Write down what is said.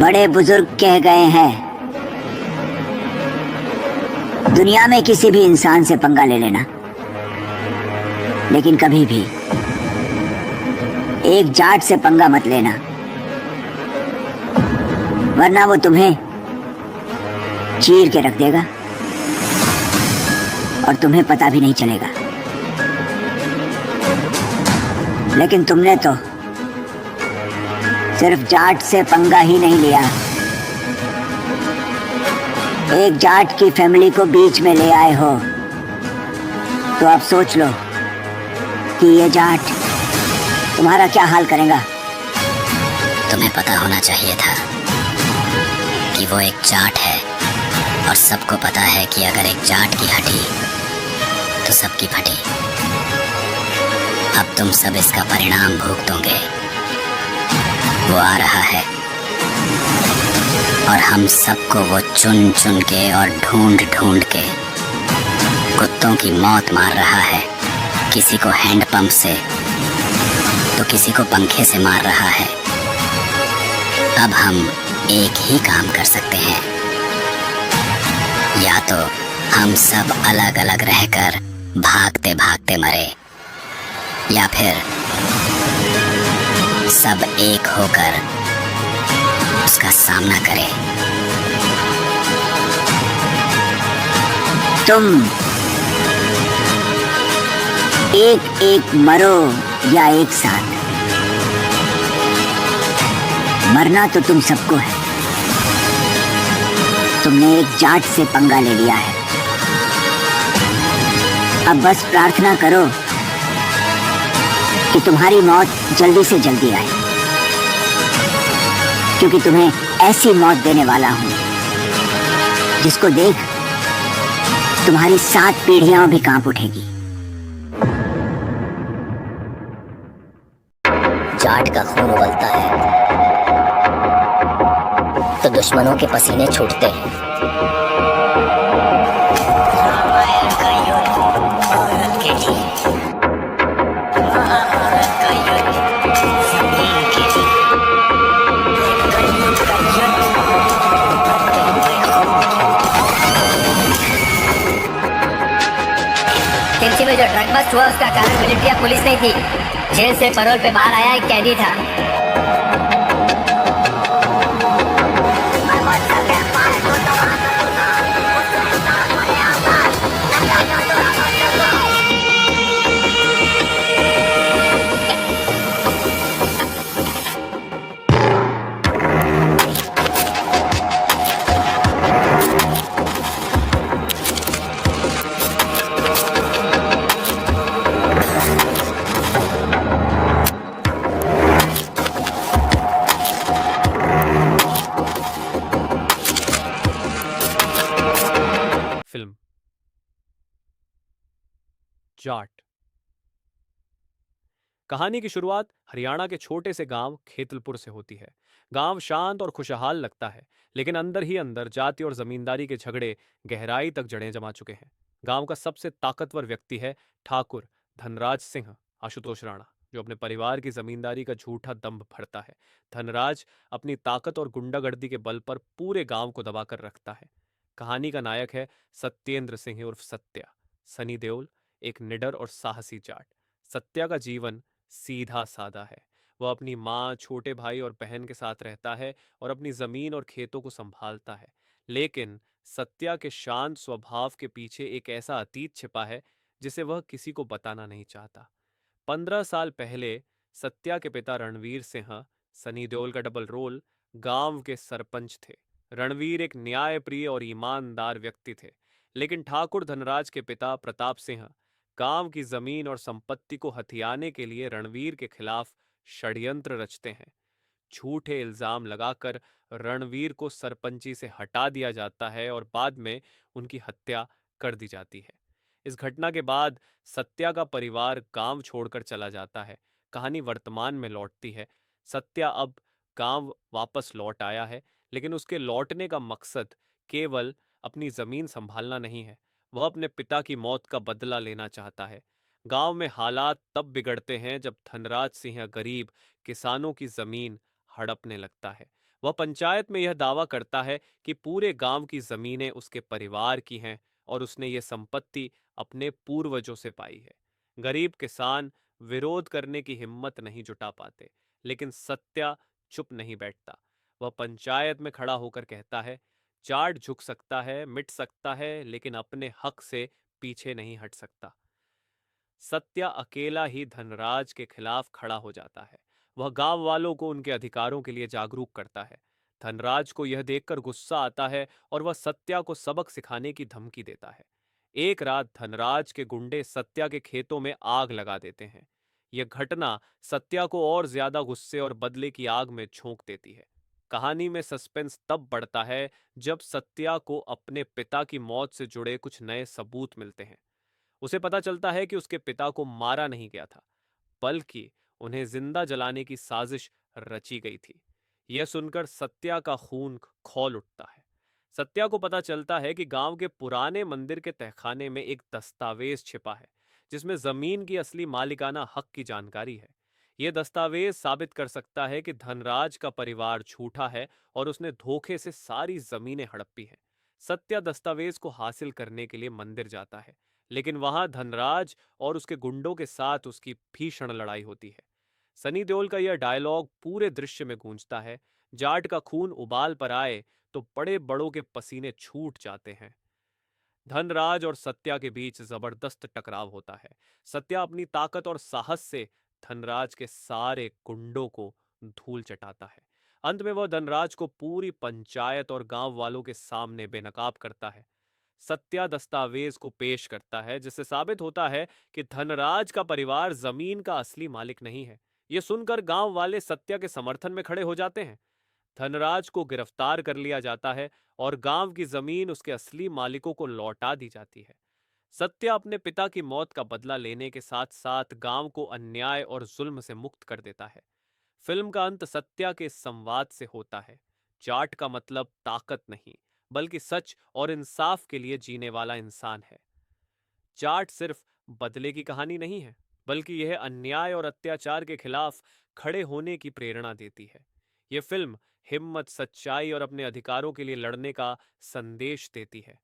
बड़े बुजुर्ग कह गए हैं, दुनिया में किसी भी इंसान से पंगा ले लेना, लेकिन कभी भी एक जाट से पंगा मत लेना, वरना वो तुम्हें चीर के रख देगा और तुम्हें पता भी नहीं चलेगा। लेकिन तुमने तो सिर्फ जाट से पंगा ही नहीं लिया, एक जाट की फैमिली को बीच में ले आए हो। तो अब सोच लो कि ये जाट तुम्हारा क्या हाल करेगा। तुम्हें पता होना चाहिए था कि वो एक जाट है, और सबको पता है कि अगर एक जाट की हटी तो सबकी फटी। अब तुम सब इसका परिणाम भुगतोगे। वो आ रहा है और हम सबको वो चुन चुन के और ढूंढ ढूंढ के कुत्तों की मौत मार रहा है। किसी को हैंडपंप से तो किसी को पंखे से मार रहा है। अब हम एक ही काम कर सकते हैं, या तो हम सब अलग अलग रहकर भागते भागते मरे, या फिर सब एक होकर उसका सामना करें। तुम एक एक मरो या एक साथ, मरना तो तुम सबको है। तुमने एक जाट से पंगा ले लिया है, अब बस प्रार्थना करो कि तुम्हारी मौत जल्दी से जल्दी आए, क्योंकि तुम्हें ऐसी मौत देने वाला हूं जिसको देख तुम्हारी 7 पीढ़ियां भी कांप उठेगी। जाट का खून उबलता है तो दुश्मनों के पसीने छूटते हैं। तिरछी में जो ट्रक बस्ट हुआ उसका कारण मिलिट्री या पुलिस नहीं थी, जेल से पैरोल पे बाहर आया एक कैदी था। फिल्म जाट। कहानी की शुरुआत हरियाणा के छोटे से गांव खेतलपुर से होती है। गांव शांत और खुशहाल लगता है, लेकिन अंदर ही अंदर जाति और जमींदारी के झगड़े गहराई तक जड़ें जमा चुके हैं। गांव का सबसे ताकतवर व्यक्ति है ठाकुर धनराज सिंह आशुतोष राणा, जो अपने परिवार की जमींदारी का झूठा दंभ भरता है। धनराज अपनी ताकत और गुंडागर्दी के बल पर पूरे गांव को दबाकर रखता है। कहानी का नायक है सत्येंद्र सिंह उर्फ सत्या, सनी देओल, एक निडर और साहसी जाट। सत्या का जीवन सीधा साधा है। वह अपनी माँ, छोटे भाई और बहन के साथ रहता है और अपनी जमीन और खेतों को संभालता है। लेकिन सत्या के शांत स्वभाव के पीछे एक ऐसा अतीत छिपा है जिसे वह किसी को बताना नहीं चाहता। 15 साल पहले सत्या के पिता रणवीर सिंह, सनी देओल का डबल रोल, गांव के सरपंच थे। रणवीर एक न्यायप्रिय और ईमानदार व्यक्ति थे, लेकिन ठाकुर धनराज के पिता प्रताप सिंह गांव की जमीन और संपत्ति को हथियाने के लिए रणवीर के खिलाफ षड्यंत्र रचते हैं। झूठे इल्जाम लगाकर रणवीर को सरपंची से हटा दिया जाता है और बाद में उनकी हत्या कर दी जाती है। इस घटना के बाद सत्या का परिवार गांव छोड़कर चला जाता है। कहानी वर्तमान में लौटती है। सत्या अब गांव वापस लौट आया है, लेकिन उसके लौटने का मकसद केवल अपनी जमीन संभालना नहीं है, वह अपने पिता की मौत का बदला लेना चाहता है। गांव में हालात तब बिगड़ते हैं जब धनराज सिंह गरीब किसानों की जमीन हड़पने लगता है। वह पंचायत में यह दावा करता है कि पूरे गांव की जमीनें उसके परिवार की हैं और उसने ये संपत्ति अपने पूर्वजों से पाई है। गरीब किसान विरोध करने की हिम्मत नहीं जुटा पाते, लेकिन सत्या चुप नहीं बैठता। वह पंचायत में खड़ा होकर कहता है, जाट झुक सकता है, मिट सकता है, लेकिन अपने हक से पीछे नहीं हट सकता। सत्या अकेला ही धनराज के खिलाफ खड़ा हो जाता है। वह गांव वालों को उनके अधिकारों के लिए जागरूक करता है। धनराज को यह देखकर गुस्सा आता है और वह सत्या को सबक सिखाने की धमकी देता है। एक रात धनराज के गुंडे सत्या के खेतों में आग लगा देते हैं। यह घटना सत्या को और ज्यादा गुस्से और बदले की आग में झोंक देती है। कहानी में सस्पेंस तब बढ़ता है जब सत्या को अपने पिता की मौत से जुड़े कुछ नए सबूत मिलते हैं। उसे पता चलता है कि उसके पिता को मारा नहीं गया था, बल्कि उन्हें जिंदा जलाने की साजिश रची गई थी। यह सुनकर सत्या का खून खौल उठता है। सत्या को पता चलता है कि गांव के पुराने मंदिर के तहखाने में एक दस्तावेज छिपा है, जिसमें जमीन की असली मालिकाना हक की जानकारी है। यह दस्तावेज साबित कर सकता है कि धनराज का परिवार झूठा है और उसने धोखे से सारी जमीनें हड़प्पी हैं। सत्या दस्तावेज को हासिल करने के लिए मंदिर जाता है, लेकिन वहां धनराज और उसके गुंडों के साथ उसकी भीषण लड़ाई होती है। सनी देओल का यह डायलॉग पूरे दृश्य में गूंजता है, जाट का खून उबाल पर आए तो बड़े बड़ों के पसीने छूट जाते हैं। धनराज और सत्या के बीच जबरदस्त टकराव होता है। सत्या अपनी ताकत और साहस से धनराज के सारे गुंडों को धूल चटाता है। अंत में वह धनराज को पूरी पंचायत और गांव वालों के सामने बेनकाब करता है। सत्या दस्तावेज को पेश करता है, जिससे साबित होता है कि धनराज का परिवार जमीन का असली मालिक नहीं है। यह सुनकर गांव वाले सत्या के समर्थन में खड़े हो जाते हैं। धनराज को गिरफ्तार कर लिया जाता है और गांव की जमीन उसके असली मालिकों को लौटा दी जाती है। सत्या अपने पिता की मौत का बदला लेने के साथ साथ गांव को अन्याय और जुल्म से मुक्त कर देता है। फिल्म का अंत सत्या के इस संवाद से होता है, जाट का मतलब ताकत नहीं, बल्कि सच और इंसाफ के लिए जीने वाला इंसान है। जाट सिर्फ बदले की कहानी नहीं है, बल्कि यह अन्याय और अत्याचार के खिलाफ खड़े होने की प्रेरणा देती है। यह फिल्म हिम्मत, सच्चाई और अपने अधिकारों के लिए लड़ने का संदेश देती है।